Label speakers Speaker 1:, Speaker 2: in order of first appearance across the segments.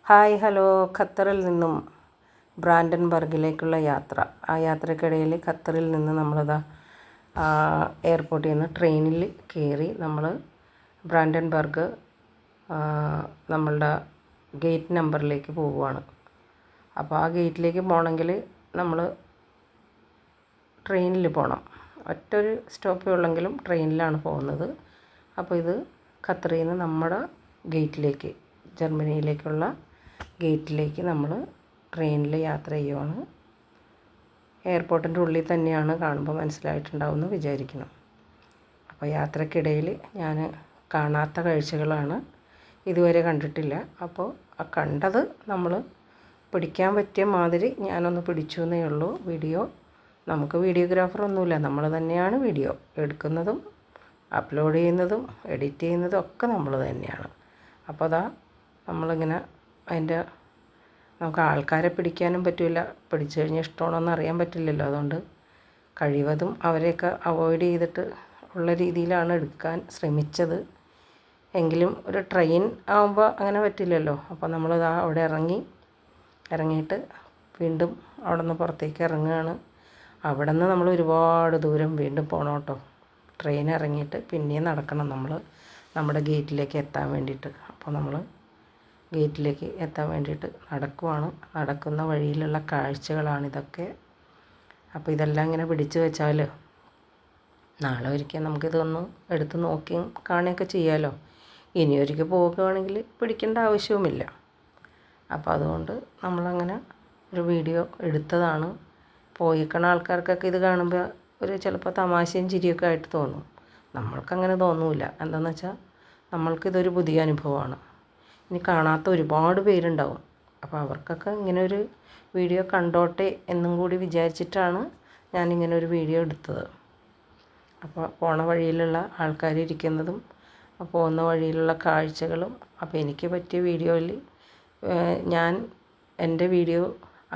Speaker 1: Hi hello. ഖത്തറിൽ നിന്നും ബ്രാൻഡൻബർഗിലേക്കുള്ള യാത്ര. ആ യാത്രക്കിടയിൽ ഖത്തറിൽ നിന്ന് നമ്മളിതാ എയർപോർട്ടിൽ നിന്ന് ട്രെയിനിൽ കയറി നമ്മൾ ബ്രാൻഡൻബർഗ് നമ്മളുടെ ഗേറ്റ് നമ്പറിലേക്ക് പോവുകയാണ്. അപ്പോൾ ആ ഗേറ്റിലേക്ക് പോകണമെങ്കിൽ നമ്മൾ ട്രെയിനിൽ പോകണം. ഒറ്റൊരു സ്റ്റോപ്പേ ഉള്ളെങ്കിലും ട്രെയിനിലാണ് പോകുന്നത്. അപ്പോൾ ഇത് ഖത്തറിൽ നിന്ന് നമ്മുടെ ഗേറ്റിലേക്ക്, ജർമ്മനിയിലേക്കുള്ള ഗേറ്റിലേക്ക് നമ്മൾ ട്രെയിനിൽ യാത്ര ചെയ്യുവാണ്. എയർപോർട്ടിൻ്റെ ഉള്ളിൽ തന്നെയാണ്, കാണുമ്പോൾ മനസ്സിലായിട്ടുണ്ടാവുമെന്ന് വിചാരിക്കണം. അപ്പോൾ യാത്രക്കിടയിൽ ഞാൻ കാണാത്ത കാഴ്ചകളാണ്, ഇതുവരെ കണ്ടിട്ടില്ല. അപ്പോൾ ആ കണ്ടത് നമ്മൾ പിടിക്കാൻ പറ്റിയ മാതിരി ഞാനൊന്ന് പിടിച്ചു എന്നേ ഉള്ളൂ. വീഡിയോ നമുക്ക് വീഡിയോഗ്രാഫറൊന്നുമില്ല, നമ്മൾ തന്നെയാണ് വീഡിയോ എടുക്കുന്നതും അപ്ലോഡ് ചെയ്യുന്നതും എഡിറ്റ് ചെയ്യുന്നതും ഒക്കെ നമ്മൾ തന്നെയാണ്. അപ്പോൾ അതാ നമ്മളിങ്ങനെ അതിൻ്റെ നമുക്ക് ആൾക്കാരെ പിടിക്കാനും പറ്റില്ല, പിടിച്ചു കഴിഞ്ഞാൽ ഇഷ്ടമാണോന്ന് അറിയാൻ പറ്റില്ലല്ലോ. അതുകൊണ്ട് കഴിവതും അവരെയൊക്കെ അവോയ്ഡ് ചെയ്തിട്ട് ഉള്ള രീതിയിലാണ് എടുക്കാൻ ശ്രമിച്ചത്. എങ്കിലും ഒരു ട്രെയിൻ ആകുമ്പോൾ അങ്ങനെ പറ്റില്ലല്ലോ. അപ്പോൾ നമ്മളിതാ അവിടെ ഇറങ്ങിയിട്ട് വീണ്ടും അവിടെ നിന്ന് പുറത്തേക്ക് ഇറങ്ങുകയാണ്. അവിടെ നിന്ന് നമ്മൾ ഒരുപാട് ദൂരം വീണ്ടും പോകണം കേട്ടോ. ട്രെയിൻ ഇറങ്ങിയിട്ട് പിന്നെയും നടക്കണം നമ്മൾ നമ്മുടെ ഗേറ്റിലേക്ക് എത്താൻ വേണ്ടിയിട്ട്. അപ്പോൾ നമ്മൾ ഗേറ്റിലേക്ക് എത്താൻ വേണ്ടിയിട്ട് നടക്കുവാണ്. നടക്കുന്ന വഴിയിലുള്ള കാഴ്ചകളാണിതൊക്കെ. അപ്പോൾ ഇതെല്ലാം ഇങ്ങനെ പിടിച്ചു വെച്ചാൽ നാളെ ഒരിക്കൽ നമുക്കിതൊന്ന് എടുത്ത് നോക്കിയും കാണുകയൊക്കെ ചെയ്യാമല്ലോ. ഇനിയൊരിക്കൽ പോകുകയാണെങ്കിൽ പിടിക്കേണ്ട ആവശ്യവുമില്ല. അപ്പോൾ അതുകൊണ്ട് നമ്മളങ്ങനെ ഒരു വീഡിയോ എടുത്തതാണ്. പോയിക്കണ ആൾക്കാർക്കൊക്കെ ഇത് കാണുമ്പോൾ ഒരു ചിലപ്പോൾ തമാശയും ചിരിയൊക്കെ ആയിട്ട് തോന്നും. നമ്മൾക്കങ്ങനെ തോന്നില്ല. എന്താണെന്ന് വെച്ചാൽ നമ്മൾക്കിതൊരു പുതിയ അനുഭവമാണ്. ഇനി കാണാത്ത ഒരുപാട് പേരുണ്ടാവും. അപ്പോൾ അവർക്കൊക്കെ ഇങ്ങനെ ഒരു വീഡിയോ കണ്ടോട്ടെ എന്നും കൂടി വിചാരിച്ചിട്ടാണ് ഞാനിങ്ങനെ ഒരു വീഡിയോ എടുത്തത്. അപ്പോൾ പോണ വഴിയിലുള്ള ആൾക്കാരിരിക്കുന്നതും പോകുന്ന വഴിയിലുള്ള കാഴ്ചകളും. അപ്പോൾ എനിക്ക് പറ്റിയ വീഡിയോയിൽ ഞാൻ എൻ്റെ വീഡിയോ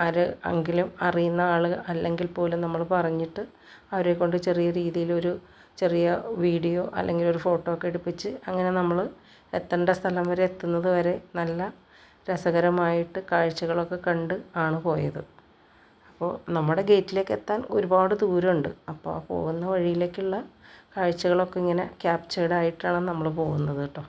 Speaker 1: ആരെങ്കിലും അറിയുന്ന ആൾ അല്ലെങ്കിൽ പോലും നമ്മൾ പറഞ്ഞിട്ട് അവരെ കൊണ്ട് ചെറിയ രീതിയിലൊരു ചെറിയ വീഡിയോ അല്ലെങ്കിൽ ഒരു ഫോട്ടോ ഒക്കെ എടുപ്പിച്ച് അങ്ങനെ നമ്മൾ എത്തേണ്ട സ്ഥലം വരെ എത്തുന്നത് വരെ നല്ല രസകരമായിട്ട് കാഴ്ചകളൊക്കെ കണ്ട് ആണ് പോയത്. അപ്പോൾ നമ്മുടെ ഗേറ്റിലേക്ക് എത്താൻ ഒരുപാട് ദൂരമുണ്ട്. അപ്പോൾ ആ പോകുന്ന വഴിയിലേക്കുള്ള കാഴ്ചകളൊക്കെ ഇങ്ങനെ ക്യാപ്ചേർഡ് ആയിട്ടാണ് നമ്മൾ പോകുന്നത് കേട്ടോ.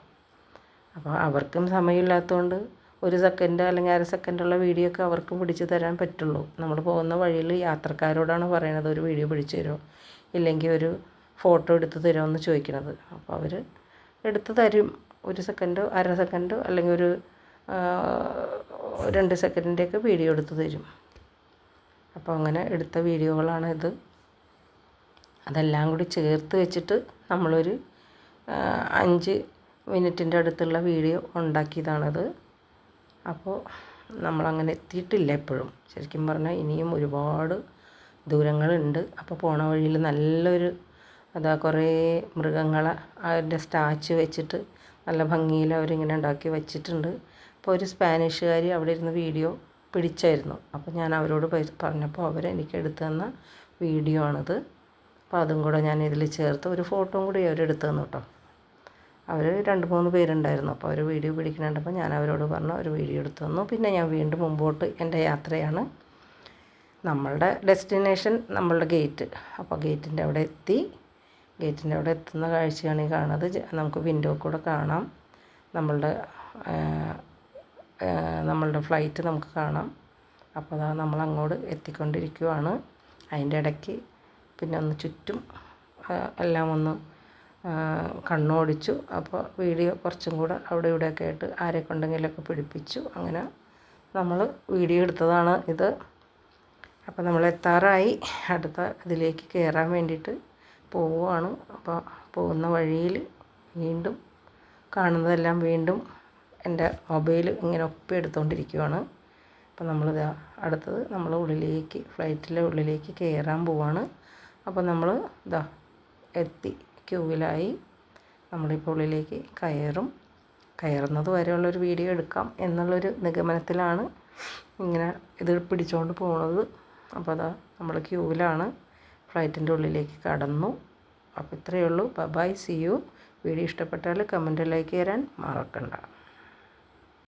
Speaker 1: അപ്പോൾ അവർക്കും സമയമില്ലാത്തതുകൊണ്ട് ഒരു സെക്കൻഡ് അല്ലെങ്കിൽ അര സെക്കൻഡുള്ള വീഡിയോ ഒക്കെ അവർക്കും പിടിച്ചു തരാൻ പറ്റുള്ളൂ. നമ്മൾ പോകുന്ന വഴിയിൽ യാത്രക്കാരോടാണ് പറയണത് ഒരു വീഡിയോ പിടിച്ചു തരുമോ ഇല്ലെങ്കിൽ ഒരു ഫോട്ടോ എടുത്ത് തരുമോ എന്ന് ചോദിക്കണത്. അപ്പോൾ അവർ എടുത്ത് തരും. ഒരു സെക്കൻഡോ അര സെക്കൻഡോ അല്ലെങ്കിൽ ഒരു 2 സെക്കൻഡിൻ്റെയൊക്കെ വീഡിയോ എടുത്ത് തരും. അപ്പോൾ അങ്ങനെ എടുത്ത വീഡിയോകളാണ് ഇത്. അതെല്ലാം കൂടി ചേർത്ത് വെച്ചിട്ട് നമ്മളൊരു 5 മിനിറ്റിൻ്റെ അടുത്തുള്ള വീഡിയോ ഉണ്ടാക്കിയതാണത്. അപ്പോൾ നമ്മളങ്ങനെ എത്തിയിട്ടില്ല എപ്പോഴും. ശരിക്കും പറഞ്ഞാൽ ഇനിയും ഒരുപാട് ദൂരങ്ങളുണ്ട്. അപ്പോൾ പോണ വഴിയിൽ നല്ലൊരു കുറേ മൃഗങ്ങളെ അതിൻ്റെ സ്റ്റാച്ചു വെച്ചിട്ട് നല്ല ഭംഗിയിൽ അവരിങ്ങനെ ഉണ്ടാക്കി വെച്ചിട്ടുണ്ട്. അപ്പോൾ ഒരു സ്പാനിഷുകാരി അവിടെ ഇരുന്ന് വീഡിയോ പിടിച്ചായിരുന്നു. അപ്പോൾ ഞാൻ അവരോട് പറഞ്ഞപ്പോൾ അവരെനിക്ക് എടുത്തു തന്ന വീഡിയോ ആണിത്. അപ്പോൾ അതും കൂടെ ഞാൻ ഇതിൽ ചേർത്ത് ഒരു ഫോട്ടോയും കൂടി അവരെടുത്തു തന്നു കേട്ടോ. അവർ 2-3 പേരുണ്ടായിരുന്നു. അപ്പോൾ അവർ വീഡിയോ പിടിക്കുന്നുണ്ടപ്പോൾ ഞാൻ അവരോട് പറഞ്ഞു ഒരു വീഡിയോ എടുത്തു തന്നു. പിന്നെ ഞാൻ വീണ്ടും മുമ്പോട്ട് എൻ്റെ യാത്രയാണ്. നമ്മളുടെ ഡെസ്റ്റിനേഷൻ നമ്മളുടെ ഗേറ്റ്. അപ്പോൾ ഗേറ്റിൻ്റെ അവിടെ എത്തി. ഗേറ്റിൻ്റെ അവിടെ എത്തുന്ന കാഴ്ചയാണ് ഈ കാണുന്നത്. നമുക്ക് വിൻഡോ കൂടെ കാണാം. നമ്മളുടെ ഫ്ലൈറ്റ് നമുക്ക് കാണാം. അപ്പോൾ അതാ നമ്മൾ അങ്ങോട്ട് എത്തിക്കൊണ്ടിരിക്കുവാണ്. അതിൻ്റെ ഇടയ്ക്ക് പിന്നെ ഒന്ന് ചുറ്റും എല്ലാം ഒന്ന് കണ്ണോടിച്ചു. അപ്പോൾ വീഡിയോ കുറച്ചും കൂടെ അവിടെ ഇവിടെയൊക്കെ ആയിട്ട് ആരെ കൊണ്ടെങ്കിലൊക്കെ പിടിപ്പിച്ചു. അങ്ങനെ നമ്മൾ വീഡിയോ എടുത്തതാണ് ഇത്. അപ്പോൾ നമ്മൾ എത്താറായി. അടുത്ത ഇതിലേക്ക് കയറാൻ വേണ്ടിയിട്ട് പോവുകയാണ്. അപ്പോൾ പോകുന്ന വഴിയിൽ വീണ്ടും കാണുന്നതെല്ലാം വീണ്ടും എൻ്റെ മൊബൈൽ ഇങ്ങനെ ഒപ്പി എടുത്തുകൊണ്ടിരിക്കുകയാണ്. അപ്പോൾ നമ്മളിതാ അടുത്തത് നമ്മൾ ഫ്ലൈറ്റിലെ ഉള്ളിലേക്ക് കയറാൻ പോവാണ്. അപ്പോൾ നമ്മൾ എത്തി, ക്യൂവിലായി. നമ്മളിപ്പോൾ ഉള്ളിലേക്ക് കയറുന്നത് വരെയുള്ളൊരു വീഡിയോ എടുക്കാം എന്നുള്ളൊരു നിഗമനത്തിലാണ് ഇങ്ങനെ ഇത് പിടിച്ചുകൊണ്ട് പോകുന്നത്. അപ്പോൾ അതാ നമ്മൾ ക്യൂവിലാണ്, ഫ്ലൈറ്റിൻ്റെ ഉള്ളിലേക്ക് കടന്നു. അപ്പോൾ ഇത്രയേ ഉള്ളൂ. Bye, see you. വീഡിയോ ഇഷ്ടപ്പെട്ടാൽ കമൻറ്റ് ലൈക്ക് ചെയ്യാൻ മറക്കണ്ട.